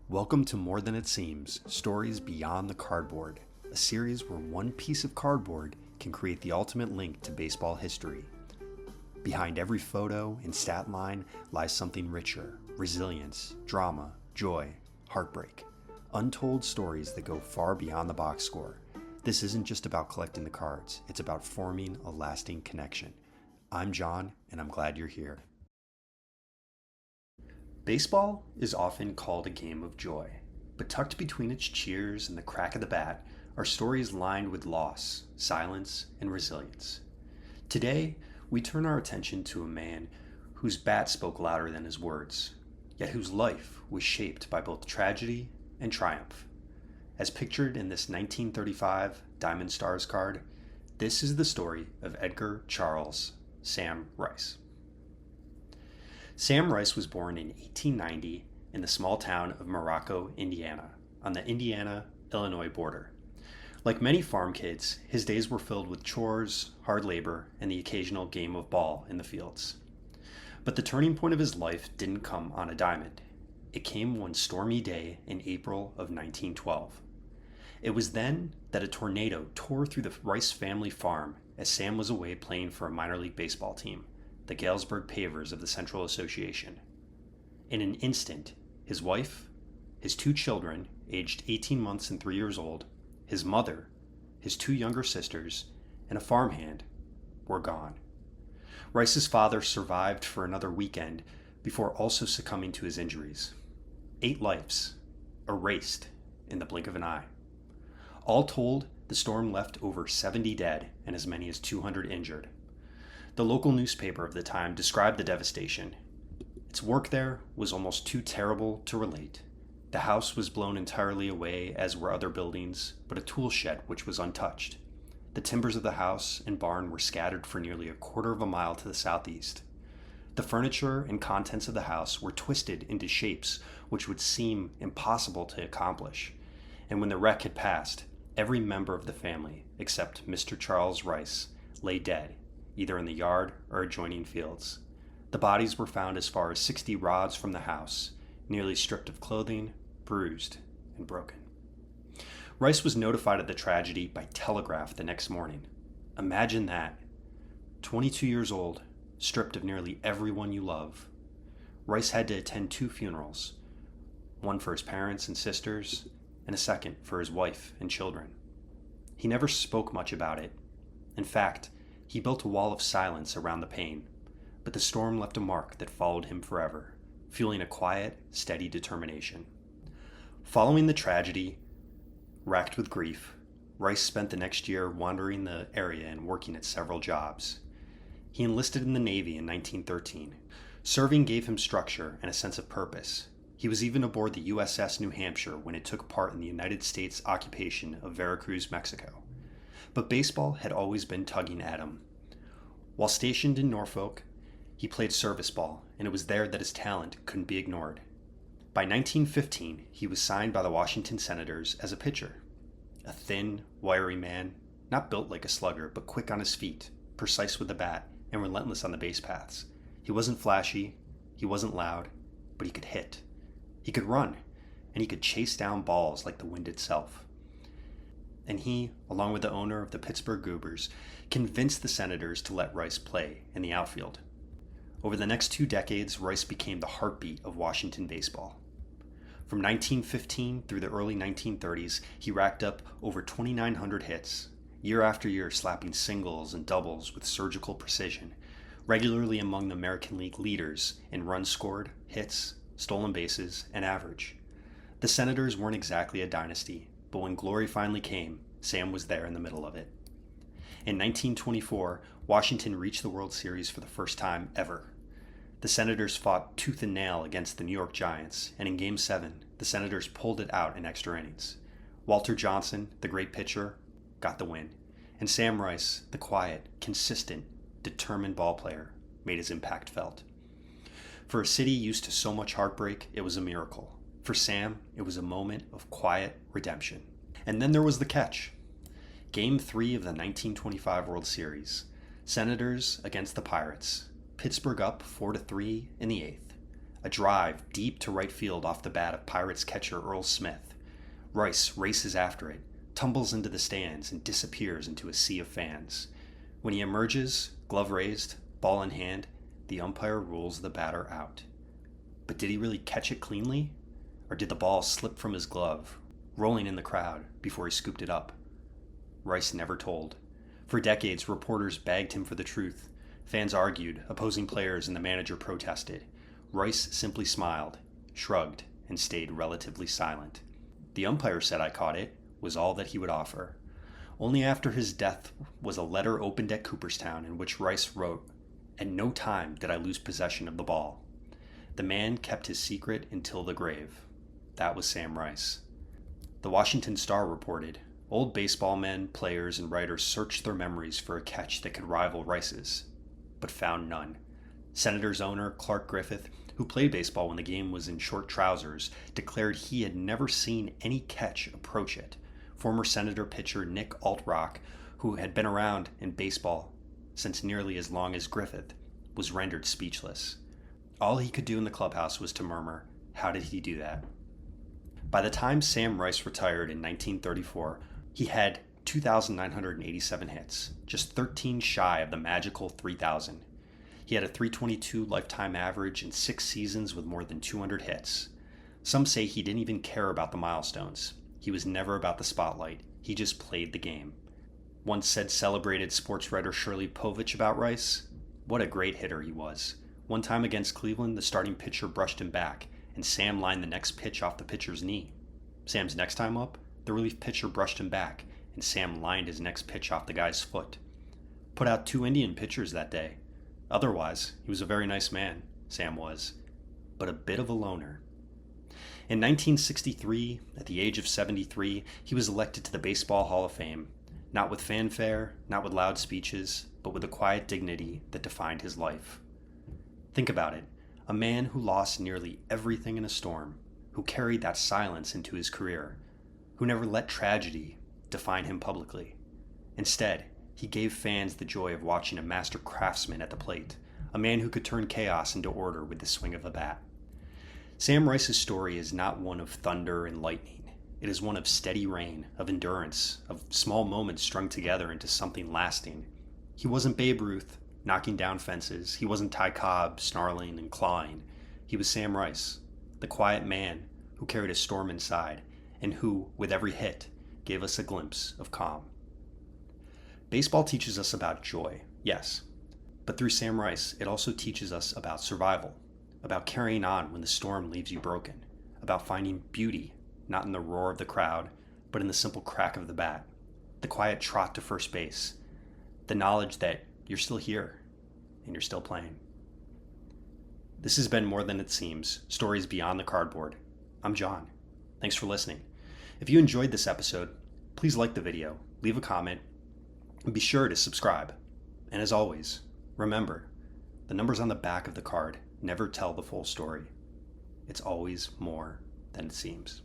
Welcome to More Than It Seems, Stories Beyond the Cardboard, a series where one piece of cardboard can create the ultimate link to baseball history. Behind every photo and stat line lies something richer: resilience, drama, joy, heartbreak. Untold stories that go far beyond the box score. This isn't just about collecting the cards, it's about forming a lasting connection. I'm John, and I'm glad you're here. Baseball is often called a game of joy, but tucked between its cheers and the crack of the bat are stories lined with loss, silence, and resilience. Today, we turn our attention to a man whose bat spoke louder than his words, yet whose life was shaped by both tragedy and triumph. As pictured in this 1935 Diamond Stars card, this is the story of Edgar Charles, Sam Rice. Sam Rice was born in 1890 in the small town of Morocco, Indiana, on the Indiana-Illinois border. Like many farm kids, his days were filled with chores, hard labor, and the occasional game of ball in the fields. But the turning point of his life didn't come on a diamond. It came one stormy day in April of 1912. It was then that a tornado tore through the Rice family farm as Sam was away playing for a minor league baseball team, the Galesburg Pavers of the Central Association. In an instant, his wife, his two children, aged 18 months and 3 years old, his mother, his two younger sisters, and a farmhand were gone. Rice's father survived for another weekend before also succumbing to his injuries. 8 lives, erased in the blink of an eye. All told, the storm left over 70 dead and as many as 200 injured. The local newspaper of the time described the devastation. Its work there was almost too terrible to relate. The house was blown entirely away, as were other buildings, but a tool shed which was untouched. The timbers of the house and barn were scattered for nearly a quarter of a mile to the southeast. The furniture and contents of the house were twisted into shapes which would seem impossible to accomplish. And when the wreck had passed, every member of the family, except Mr. Charles Rice, lay dead, either in the yard or adjoining fields. The bodies were found as far as 60 rods from the house, nearly stripped of clothing, bruised, and broken. Rice was notified of the tragedy by telegraph the next morning. Imagine that. 22 years old, stripped of nearly everyone you love. Rice had to attend 2 funerals, one for his parents and sisters, and a second for his wife and children. He never spoke much about it. In fact, he built a wall of silence around the pain, but the storm left a mark that followed him forever, fueling a quiet, steady determination. Following the tragedy, racked with grief, Rice spent the next year wandering the area and working at several jobs. He enlisted in the Navy in 1913. Serving gave him structure and a sense of purpose. He was even aboard the USS New Hampshire when it took part in the United States occupation of Veracruz, Mexico. But baseball had always been tugging at him. While stationed in Norfolk, he played service ball, and it was there that his talent couldn't be ignored. By 1915, he was signed by the Washington Senators as a pitcher. A thin, wiry man, not built like a slugger, but quick on his feet, precise with the bat, and relentless on the base paths. He wasn't flashy, he wasn't loud, but he could hit. He could run, and he could chase down balls like the wind itself. And he, along with the owner of the Pittsburgh Goobers, convinced the Senators to let Rice play in the outfield. Over the next 2 decades, Rice became the heartbeat of Washington baseball. From 1915 through the early 1930s, he racked up over 2,900 hits, year after year slapping singles and doubles with surgical precision, regularly among the American League leaders in runs scored, hits, stolen bases, and average. The Senators weren't exactly a dynasty, but when glory finally came, Sam was there in the middle of it. In 1924, Washington reached the World Series for the first time ever. The Senators fought tooth and nail against the New York Giants, and in Game 7, the Senators pulled it out in extra innings. Walter Johnson, the great pitcher, got the win, and Sam Rice, the quiet, consistent, determined ballplayer, made his impact felt. For a city used to so much heartbreak, it was a miracle. For Sam, it was a moment of quiet redemption. And then there was the catch. Game 3 of the 1925 World Series. Senators against the Pirates. Pittsburgh up 4-3 in the 8th. A drive deep to right field off the bat of Pirates catcher Earl Smith. Rice races after it, tumbles into the stands, and disappears into a sea of fans. When he emerges, glove raised, ball in hand, the umpire rules the batter out. But did he really catch it cleanly? Or did the ball slip from his glove, rolling in the crowd before he scooped it up? Rice never told. For decades, reporters begged him for the truth. Fans argued, opposing players and the manager protested. Rice simply smiled, shrugged, and stayed relatively silent. The umpire said I caught it was all that he would offer. Only after his death was a letter opened at Cooperstown in which Rice wrote, "At no time did I lose possession of the ball." The man kept his secret until the grave. That was Sam Rice. The Washington Star reported, old baseball men, players, and writers searched their memories for a catch that could rival Rice's, but found none. Senators owner Clark Griffith, who played baseball when the game was in short trousers, declared he had never seen any catch approach it. Former Senator pitcher Nick Altrock, who had been around in baseball since nearly as long as Griffith, was rendered speechless. All he could do in the clubhouse was to murmur, "How did he do that?" By the time Sam Rice retired in 1934, he had 2,987 hits, just 13 shy of the magical 3,000. He had a .322 lifetime average in 6 seasons with more than 200 hits. Some say he didn't even care about the milestones. He was never about the spotlight. He just played the game. Once said celebrated sports writer Shirley Povich about Rice, "What a great hitter he was. One time against Cleveland, the starting pitcher brushed him back, and Sam lined the next pitch off the pitcher's knee. Sam's next time up, the relief pitcher brushed him back, and Sam lined his next pitch off the guy's foot. Put out 2 Indian pitchers that day. Otherwise, he was a very nice man, Sam was, but a bit of a loner." In 1963, at the age of 73, he was elected to the Baseball Hall of Fame, not with fanfare, not with loud speeches, but with the quiet dignity that defined his life. Think about it, a man who lost nearly everything in a storm, who carried that silence into his career, who never let tragedy define him publicly. Instead, he gave fans the joy of watching a master craftsman at the plate, a man who could turn chaos into order with the swing of a bat. Sam Rice's story is not one of thunder and lightning. It is one of steady rain, of endurance, of small moments strung together into something lasting. He wasn't Babe Ruth, knocking down fences. He wasn't Ty Cobb, snarling and clawing. He was Sam Rice, the quiet man who carried a storm inside, and who, with every hit, gave us a glimpse of calm. Baseball teaches us about joy, yes, but through Sam Rice, it also teaches us about survival, about carrying on when the storm leaves you broken, about finding beauty, not in the roar of the crowd, but in the simple crack of the bat, the quiet trot to first base, the knowledge that you're still here and you're still playing. This has been More Than It Seems, Stories Beyond the Cardboard. I'm John. Thanks for listening. If you enjoyed this episode, please like the video, leave a comment, and be sure to subscribe. And as always, remember, the numbers on the back of the card never tell the full story. It's always more than it seems.